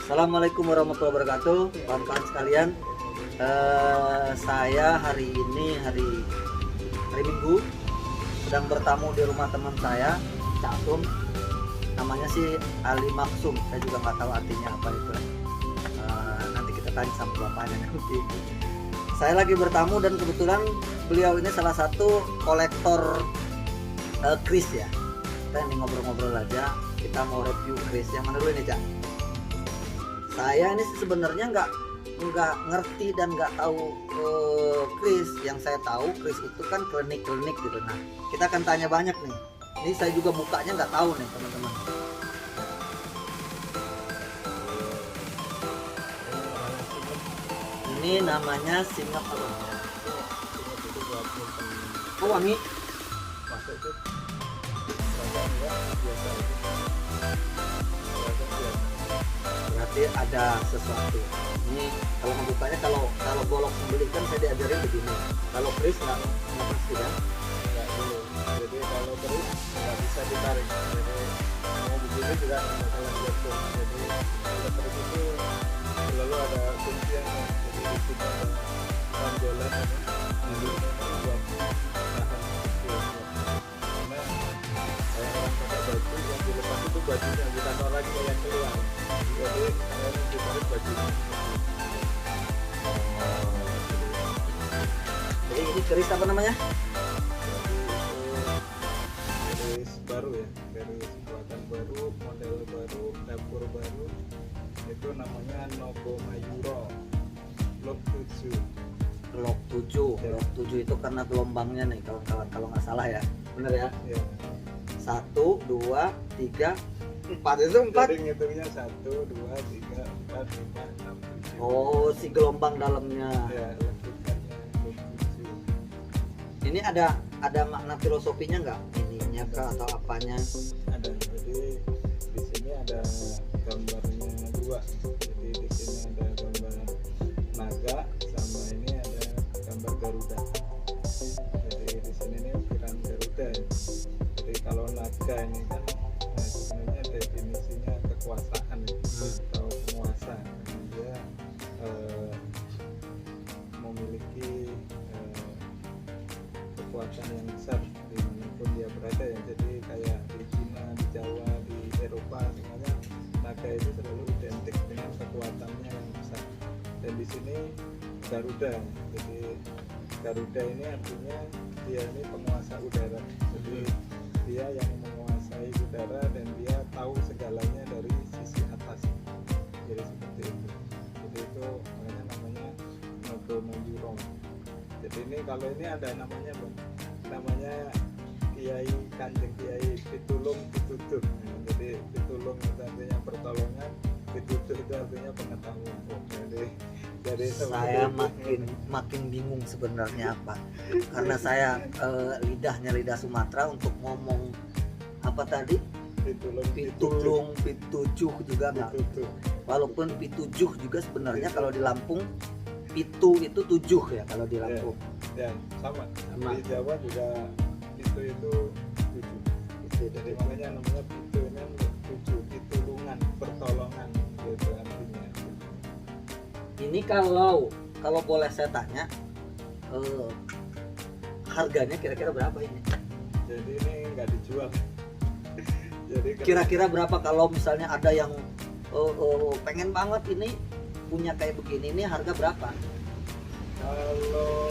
Assalamualaikum warahmatullahi wabarakatuh, kawan-kawan sekalian. Saya hari ini hari Minggu sedang bertamu di rumah teman saya, Cak Atum. Namanya sih Ali Maksum. Saya juga nggak tahu artinya apa itu. Nanti kita tanya sama bapaknya nanti. Saya lagi bertamu dan kebetulan beliau ini salah satu kolektor kris ya. Kita ini ngobrol-ngobrol aja. Kita mau review kris. Yang mana dulu ini, Cak? Saya ini sebenarnya nggak ngerti dan nggak tahu kris. Yang saya tahu kris itu kan klinik-klinik gitu. Nah, kita akan tanya banyak nih. Ini saya juga bukanya nggak tahu nih teman-teman. Ini namanya singap apa? Oh, wangi. Berarti ada sesuatu. Ini kalau membukanya kalau golok sembelih kan saya diajarin begini. Kalau kris nggak pasti kan? Nggak dulu. Jadi kalau kris nggak bisa ditarik. Jadi mau begini juga nggak kalah jatuh. Jadi kalau kris itu selalu ada kuncian. Jadi di situ ada tonjolan ini. Jadi buat tahan kecil. Karena saya orang pakai baju yang dilepas itu bajunya bukan orang yang keluar. Jadi saya ditarik bajunya. Jadi ini keris apa namanya? Keris baru ya, keris buatan baru, model baru, dapur baru. Itu namanya Nobo Mayuro Blok 7. Blok 7. Ya. Blok 7 itu karena gelombangnya nih kawan-kawan kalau nggak salah ya. Bener ya? Ya. 1, 2, 3, 4 itu 4. Jadi ngitungnya 1, 2, 3, 4, 5, 6, 7. Oh, si gelombang dalamnya. Ya, lekukannya Blok 7. Ini ada makna filosofinya nggak? Ininya kah atau apanya? Ada. Jadi di sini ada gambarnya dua. Jadi di sini ada gambar naga sama ini ada gambar Garuda. Jadi di sini ini ukiran Garuda. Jadi kalau naga ini kan sebenarnya definisinya kekuasaan atau penguasa. Dia memiliki kekuatan yang besar dimanapun dia berada ya. Jadi kayak di Cina, di Jawa, di Eropa semuanya naga itu selalu identik dengan kekuatannya yang besar. Dan di sini Garuda. Jadi Garuda ini artinya dia ini penguasa udara. Jadi dia yang menguasai udara dan dia tahu segalanya dari sisi atas. Jadi seperti itu. Jadi itu makanya namanya Nobo Mayuro. Jadi ini kalau ini ada namanya Bang. Namanya Kiai Kanjeng Kiai Pitulung Pitutuh. Jadi Pitulung itu artinya pertolongan, Pitutuh itu artinya pengetahuan. Jadi Saya makin bingung sebenarnya apa. Karena saya lidahnya lidah Sumatera untuk ngomong apa tadi? Pitulung, pitujuh juga nggak. Pitutuh. Walaupun pitujuh juga sebenarnya kalau di Lampung pitu itu 7 ya kalau di Lampung. Ya, sama. Sama. Di Jawa juga itu 7. Jadi makanya namanya pitu ini 7, pitulungan, pertolongan gitu artinya. Ini kalau boleh saya tanya harganya kira-kira berapa ini? Jadi ini nggak dijual. Jadi Kira-kira berapa kalau misalnya ada yang pengen banget ini punya kayak begini, ini harga berapa? kalau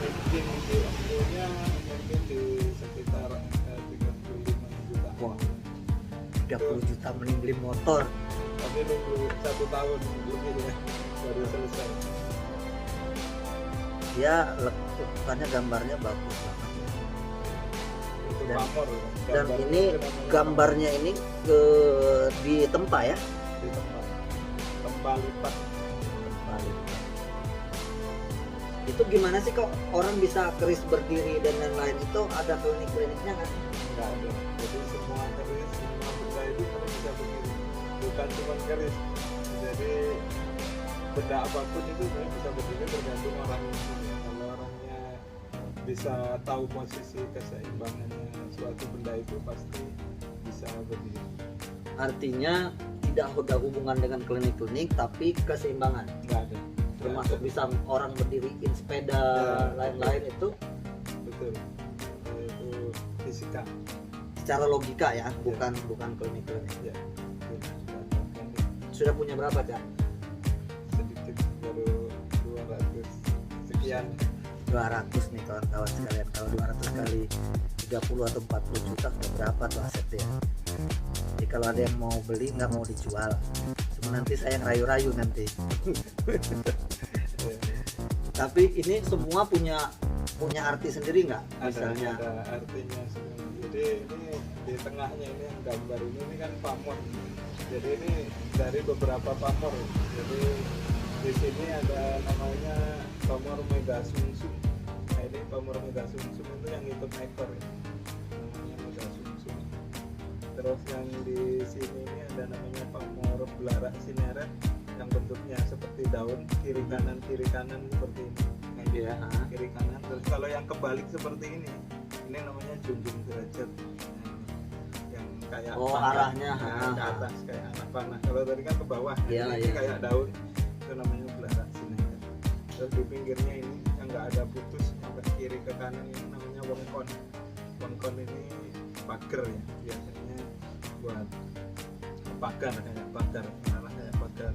mungkin di umurnya mungkin di sekitar 35 juta. Wah, 30 juta mending beli motor. Tapi nunggu 1 tahun lebih ya baru selesai. Dia lekukannya gambarnya bagus banget. Itu Dan- pamor. Dan Gambar ini itu namanya gambarnya ini di tempat ya? di tempat lipat. Itu gimana sih kok orang bisa keris berdiri dan lain-lain, itu ada klinik-kliniknya kan? Nggak ada. Jadi semua keris, semua benda itu kamu bisa berdiri. Bukan cuma keris. Jadi benda apapun itu sebenarnya bisa berdiri tergantung orangnya. Kalau orangnya bisa tahu posisi keseimbangannya suatu benda itu pasti bisa berdiri. Artinya tidak ada hubungan dengan klinik-klinik, tapi keseimbangan. nggak ada. Termasuk bisa orang berdiriin sepeda, Ya, lain-lain itu Betul. Itu fisika. secara logika ya, bukan klinik-klinik. Ya. Sudah punya berapa, Cak? Sedikit baru 200 sekian. 200 nih kawan-kawan sekalian. Kalau 200 kali 30 atau 40 juta sudah berapa tuh asetnya? Jadi kalau ada yang mau beli nggak mau dijual, cuma nanti saya yang rayu-rayu nanti. Tapi ini semua punya arti sendiri nggak? Misalnya ada artinya semua. Jadi ini di tengahnya ini yang gambar ini kan pamor. Jadi ini dari beberapa pamor. Jadi di sini ada namanya pamor megasumsum. Nah ini pamor megasumsum itu yang ikut ekor ya. Namanya megasumsum. Terus yang di sini ini ada namanya pamor belara sineret yang bentuknya seperti daun, kiri kanan seperti ini. Nah, ya, kiri kanan. Terus kalau yang kebalik seperti ini namanya junjung derajat. Nah, yang kayak panah, arahnya ke atas kayak anak panah. Kalau tadi kan ke bawah, Iya, ini iya. kayak daun, itu namanya belara sineret. Terus di pinggirnya ini yang nggak ada putus sampai kiri ke kanan ini namanya wengkon. Wengkon ini pagar ya, biasanya buat pagar malah kayak pagar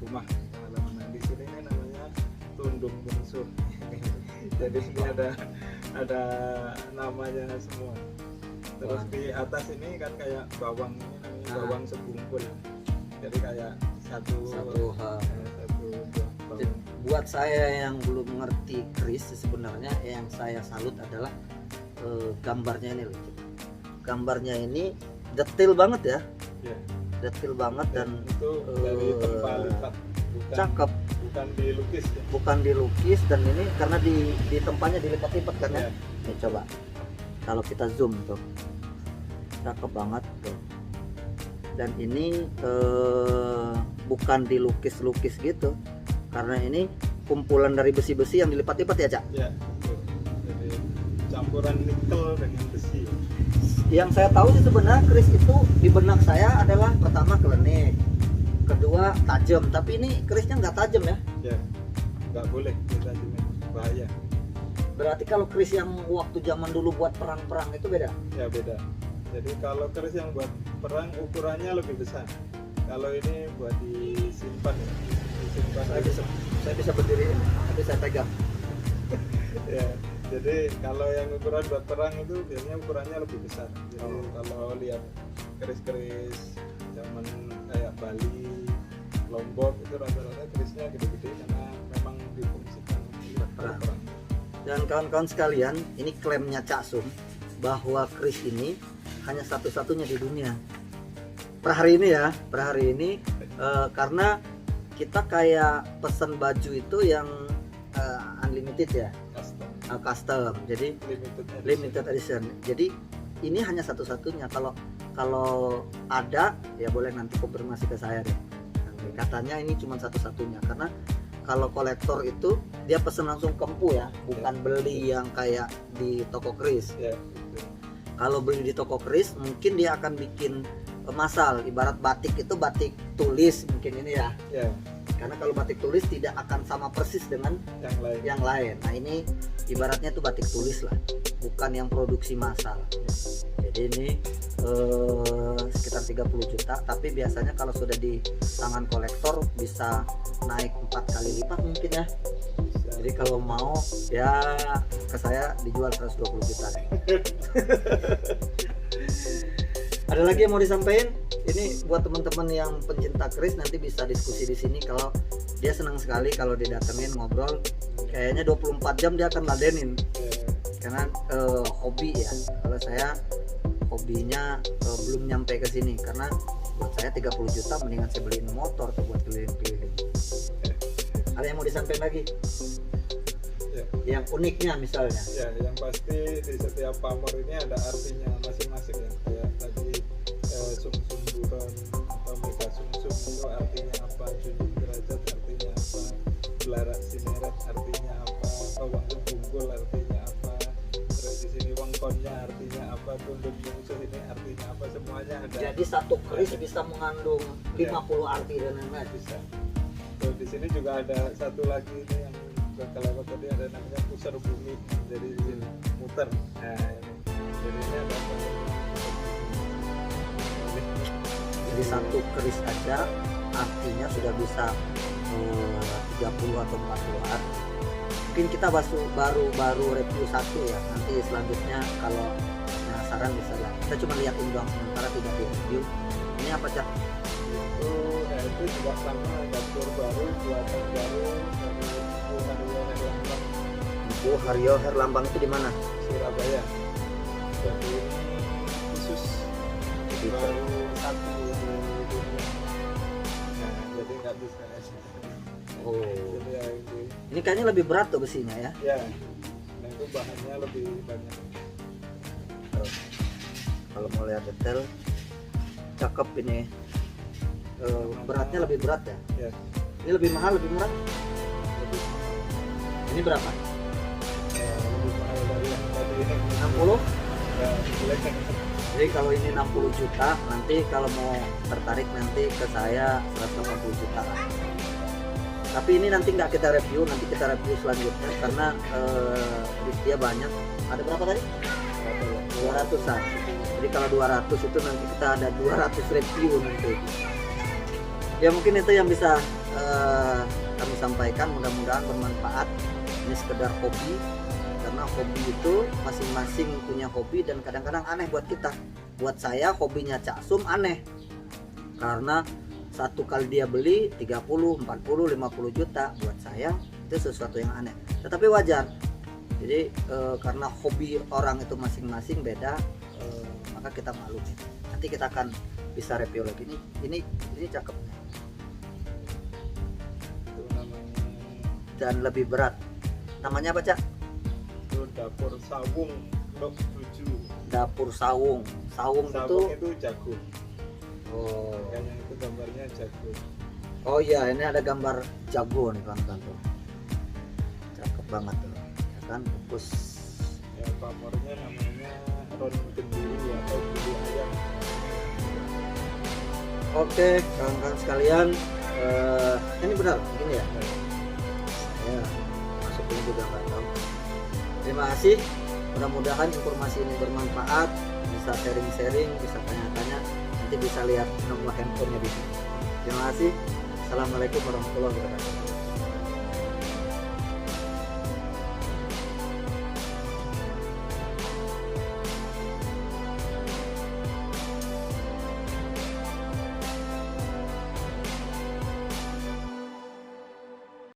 rumah halaman. Nah, di sini ini namanya tundung bungsur. Jadi ini ada namanya semua. Terus di atas ini kan kayak bawang, ini namanya bawang sebungkul. Jadi kayak satu buah bawang. Buat saya yang belum mengerti kris, sebenarnya yang saya salut adalah gambarnya ini loh. Gambarnya ini detail banget ya. Ya. Detail banget dan itu dari tempat lipat, cakep. bukan dilukis ya. Bukan dilukis, dan ini karena di tempatnya dilipat-lipat kan ya. Ya. Nih coba kalau kita zoom tuh, cakep banget tuh. Dan ini bukan dilukis-lukis gitu, karena ini kumpulan dari besi-besi yang dilipat-lipat ya, Cak? Ya, betul. Jadi campuran nikel dengan besi. Yang saya tahu sih sebenarnya kris itu di benak saya adalah pertama klenik, kedua tajam, tapi ini krisnya nggak tajam ya. Ya, nggak boleh kita bahaya. Berarti kalau kris yang waktu zaman dulu buat perang-perang itu beda? Ya beda. Jadi kalau keris yang buat perang ukurannya lebih besar. Kalau ini buat disimpan ya. Disimpan. Saya bisa berdiri, tapi saya pegang. Ya. Jadi kalau yang ukuran buat perang itu biasanya ukurannya lebih besar. Jadi kalau lihat keris-keris zaman kayak Bali, Lombok itu rata-rata kerisnya gede-gede karena memang difungsikan buat perang. Dan kawan-kawan sekalian, ini klaimnya Cak Sum bahwa kris ini hanya satu-satunya di dunia per hari ini karena kita kayak pesan baju itu yang unlimited ya, custom. Jadi limited edition. Jadi ini hanya satu-satunya. Kalau ada ya boleh nanti konfirmasi ke saya deh. Katanya ini cuma satu-satunya, karena kalau kolektor itu dia pesen langsung ke empu ya, bukan beli yang kayak di toko keris. Kalau beli di toko keris mungkin dia akan bikin masal, ibarat batik itu batik tulis mungkin ini ya. Karena kalau batik tulis tidak akan sama persis dengan yang lain. Nah ini ibaratnya itu batik tulis lah, bukan yang produksi massal. Jadi ini sekitar 30 juta, tapi biasanya kalau sudah di tangan kolektor bisa naik 4 kali lipat mungkin ya. Jadi kalau mau ya ke saya dijual 120 juta. Ada lagi yang mau disampaikan? Ini buat teman-teman yang pencinta keris nanti bisa diskusi di sini. Kalau dia senang sekali kalau didatengin ngobrol, kayaknya 24 jam dia akan ladenin. Karena hobi ya. Kalau saya hobinya belum nyampe ke sini, karena buat saya 30 juta mendingan saya beliin motor tuh buat keliling-keliling. Ada yang mau disampaikan lagi? Yang uniknya misalnya? Ya, yang pasti di setiap pamor ini ada artinya masing-masing ya. Kayak tadi sumsum buron atau mega sumsum itu artinya apa, junjung derajat artinya apa, belara sineret artinya apa, bawang bungkul artinya apa, terus di sini wengkonnya artinya apa, tundung mengandung musuh ini artinya apa semuanya ada. Jadi satu keris bisa mengandung Ya. 50 arti dan lain-lain. Bisa. Terus di sini juga ada satu lagi ini yang udah kelewat tadi, ada namanya pusar bumi. Jadi di sini muter. Nah, ini. Jadi ini ada Jadi satu keris aja artinya sudah bisa 30 atau 40 arti. Mungkin kita baru review satu ya. Nanti selanjutnya kalau penasaran bisa lah. Kita cuma liatin doang sementara, tidak di review. Ini apa Cak? itu, nah itu juga sama dapur baru, buatan baru dari Ibu Haryo Herlambang itu di mana? Surabaya. Jadi ini khusus Gitu. baru satu di dunia. Nah, jadi nggak bisa. Oh. Jadi ya, Ini kayaknya lebih berat tuh besinya ya. ya, nah itu bahannya lebih banyak. Kalau mau lihat detail, cakep ini. Beratnya lebih berat ya. Ya, Ini lebih mahal, lebih murah. lebih, Ini berapa? lebih mahal dari yang tadi ini. 60. Ya, jelek. Jadi kalau ini 60 juta, nanti kalau mau tertarik nanti ke saya 180 juta lah. Tapi ini nanti nggak kita review, nanti kita review selanjutnya karena dia banyak. Ada berapa tadi? 200-an. Jadi kalau 200 itu nanti kita ada 200 review nanti. Ya mungkin itu yang bisa kami sampaikan, mudah-mudahan bermanfaat. Ini sekedar hobi, karena hobi itu masing-masing punya hobi dan kadang-kadang aneh buat kita. Buat saya hobinya Cak Sum aneh, karena satu kali dia beli 30, 40, 50 juta. Buat saya itu sesuatu yang aneh, tetapi wajar. Jadi karena hobi orang itu masing-masing beda, maka kita maklumi. Nanti kita akan bisa review lagi. Ini cakep Itu namanya, dan lebih berat. Namanya apa Cak? itu dapur sawung blok 7. Dapur sawung. Sawung Sawung itu itu jagung. oh. Kayaknya itu gambarnya jagung. Oh iya, ini ada gambar jago nih kawan-kawan tuh. Cakep banget tuh. Ya kan, fokus. Ya, pamornya namanya ron genduru atau bulu ayam. Oke, kawan-kawan sekalian, ini benar begini ya. Ya, masuknya juga nggak tahu. Terima kasih. Mudah-mudahan informasi ini bermanfaat. Bisa sharing-sharing, bisa tanya-tanya. Nanti bisa lihat nomor handphonenya di sini. Terima kasih. Assalamualaikum warahmatullahi wabarakatuh.